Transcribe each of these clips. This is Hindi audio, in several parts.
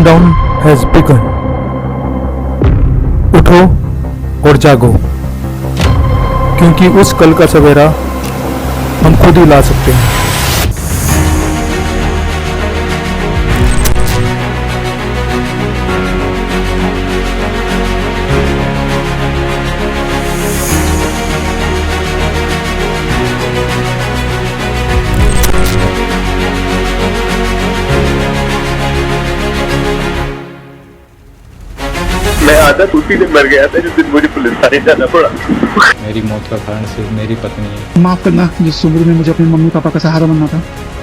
Countdown has begin. उठो और जागो, क्योंकि उस कल का सवेरा हम खुद ही ला सकते हैं। मैं आधा उसी दिन मर गया था जिस दिन मुझे पुलिस थाने जाना पड़ा। मेरी मौत का कारण सिर्फ मेरी पत्नी है। माफ करना, जिस उम्र में मुझे अपने मम्मी पापा का सहारा बनना था,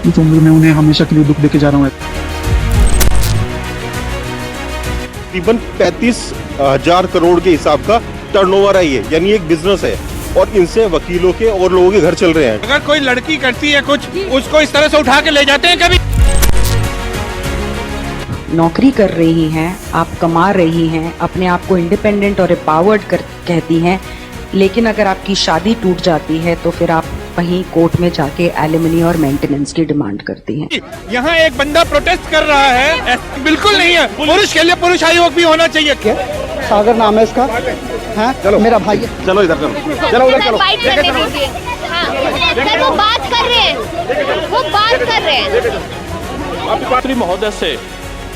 उस उम्र में उन्हें हमेशा के लिए दुख देके जा रहा हूँ। तकरीबन 35,000 करोड़ के हिसाब का टर्नओवर है ये, यानी एक बिजनेस है और इनसे वकीलों के और लोगों के घर चल रहे हैं। अगर कोई लड़की करती है कुछ, उसको इस तरह से उठा के ले जाते हैं कभी। नौकरी कर रही हैं, आप कमा रही हैं, अपने आप को इंडिपेंडेंट और एम्पावर्ड कहती हैं, लेकिन अगर आपकी शादी टूट जाती है तो फिर आप वहीं कोर्ट में जाके एलिमनी और मेंटेनेंस की डिमांड करती हैं। यहाँ एक बंदा प्रोटेस्ट कर रहा है, बिल्कुल नहीं है। पुरुष के लिए पुरुष आयोग भी होना चाहिए। क्या सागर नाम है इसका, है मेरा भाई है। चलो इधर चलो, चलो उधर चलो। सर वो बात कर रहे हैं, वो बात कर रहे हैं। मंत्री महोदय से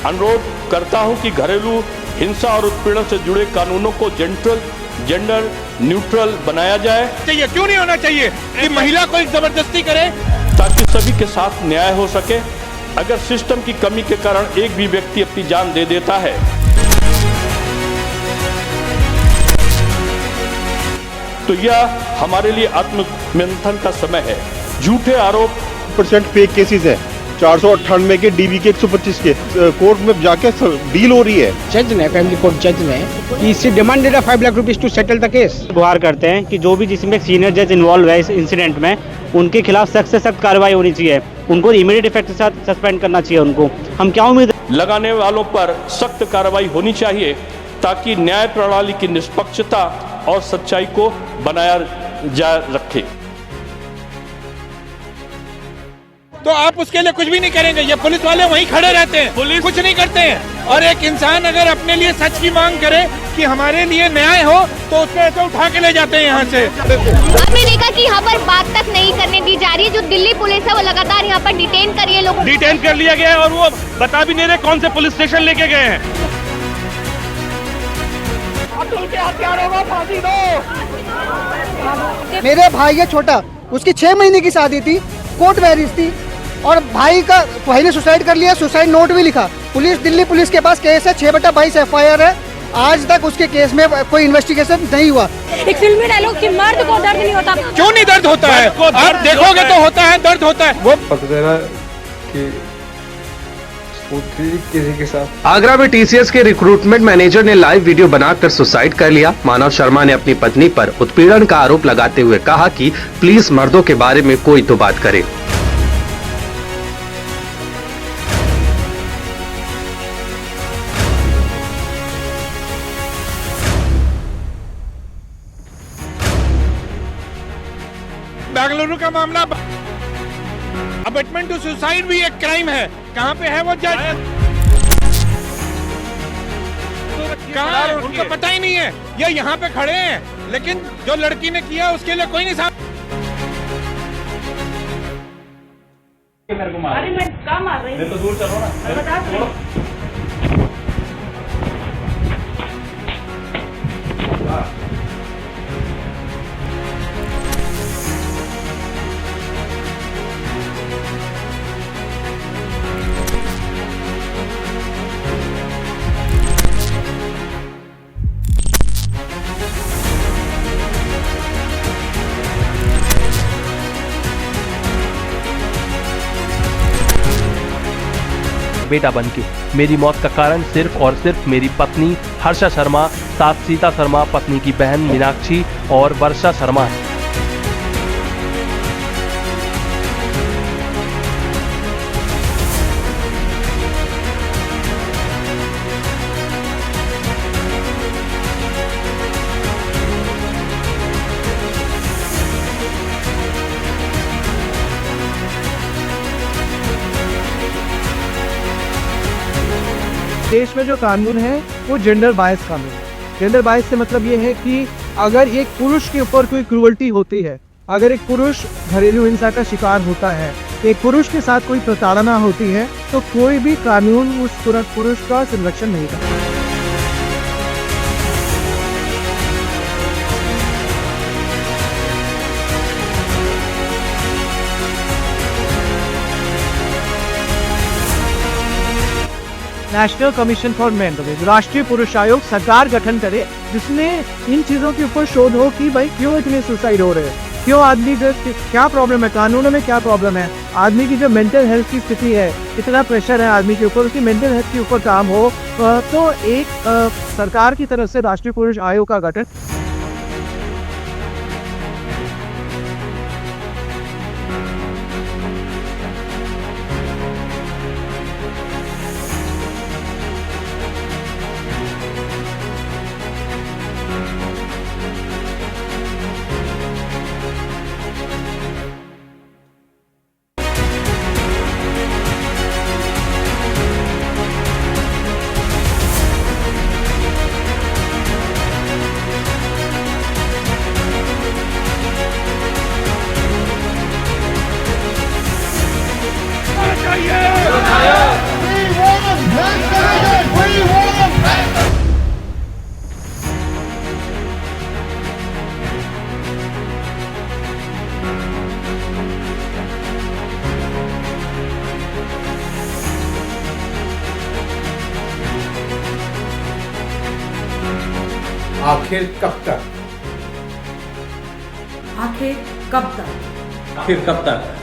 अनुरोध करता हूं कि घरेलू हिंसा और उत्पीड़न से जुड़े कानूनों को जेंडर न्यूट्रल बनाया जाए। चाहिए क्यों नहीं होना चाहिए कि महिला को जबरदस्ती करे, ताकि सभी के साथ न्याय हो सके। अगर सिस्टम की कमी के कारण एक भी व्यक्ति अपनी जान दे देता है तो यह हमारे लिए आत्ममंथन का समय है। झूठे आरोप % फेक केसेस है, 498 के, DB के 125 के, कोर्ट में जाके डील हो रही है। जज ने, फैमिली कोर्ट जज ने, इससे demanded 5 lakh rupees to settle the case. गुहार करते हैं कि जो भी जिसमें सीनियर जज इन्वॉल्व है इस इंसिडेंट में, उनके खिलाफ सख्त से सख्त कार्रवाई होनी चाहिए। उनको इमीडिएट इफेक्ट के साथ सस्पेंड करना चाहिए। उनको हम क्या उम्मीद लगाने वालों पर सख्त कार्रवाई होनी चाहिए, ताकि न्याय प्रणाली की निष्पक्षता और सच्चाई को बनाया जा रखे। तो आप उसके लिए कुछ भी नहीं करेंगे। ये पुलिस वाले वहीं खड़े रहते हैं, पुलिस कुछ नहीं करते हैं। और एक इंसान अगर अपने लिए सच की मांग करे कि हमारे लिए न्याय हो, तो उसको ऐसे उठा के ले जाते हैं यहाँ से। आपने देखा कि यहाँ पर बात तक नहीं करने दी जा रही है। जो दिल्ली पुलिस है वो लगातार यहाँ पर डिटेन कर रही है लोगों को। डिटेन कर लिया गया है और वो बता भी नहीं रहे कौन से पुलिस स्टेशन लेके गए हैं। मेरे भाई है छोटा, उसकी 6 महीने की शादी थी, कोर्ट मैरिज थी, और भाई ने सुसाइड कर लिया, सुसाइड नोट भी लिखा। दिल्ली पुलिस के पास केस है, 6/22 FIR है। आज तक उसके केस में कोई इन्वेस्टिगेशन नहीं हुआ। एक फिल्मी डायलॉग कि मर्द को दर्द नहीं होता। क्यों नहीं दर्द होता है? आप देखोगे तो होता है, दर्द होता है। वो किसी के साथ आगरा में TCS के रिक्रूटमेंट मैनेजर ने लाइव वीडियो बनाकर सुसाइड कर लिया। मानव शर्मा ने अपनी पत्नी पर उत्पीड़न का आरोप लगाते हुए कहा कि प्लीज मर्दों के बारे में कोई तो बात करे। बेंगलुरु का मामला, अबेटमेंट टू सुसाइड भी एक क्राइम है। कहाँ पे है वो जज? कहाँ है? उनको पता ही नहीं है। ये यहाँ पे खड़े हैं, लेकिन जो लड़की ने किया उसके लिए कोई नहीं साथ। अरे मैं कहाँ मार रही हूँ? तो दूर चलो ना। बेटा बनके मेरी मौत का कारण सिर्फ और सिर्फ मेरी पत्नी हर्षा शर्मा, साथ सीता शर्मा, पत्नी की बहन मीनाक्षी और वर्षा शर्मा है। देश में जो कानून है वो जेंडर बायस कानून है। जेंडर बायस से मतलब ये है कि अगर एक पुरुष के ऊपर कोई क्रूअल्टी होती है, अगर एक पुरुष घरेलू हिंसा का शिकार होता है, एक पुरुष के साथ कोई प्रताड़ना होती है, तो कोई भी कानून उस पुरुष का संरक्षण नहीं करता। नेशनल कमीशन फॉर मेन, राष्ट्रीय पुरुष आयोग सरकार गठन करे जिसमें इन चीजों के ऊपर शोध हो कि भाई क्यों इतने सुसाइड हो रहे हैं, क्यों आदमी का क्या प्रॉब्लम है, कानूनों में क्या प्रॉब्लम है, आदमी की जो मेंटल हेल्थ की स्थिति है, इतना प्रेशर है आदमी के ऊपर, उसकी मेंटल हेल्थ के ऊपर काम हो। तो एक सरकार की तरफ से राष्ट्रीय पुरुष आयोग का गठन। आखिर कब तक? आखिर कब तक? आखिर कब तक?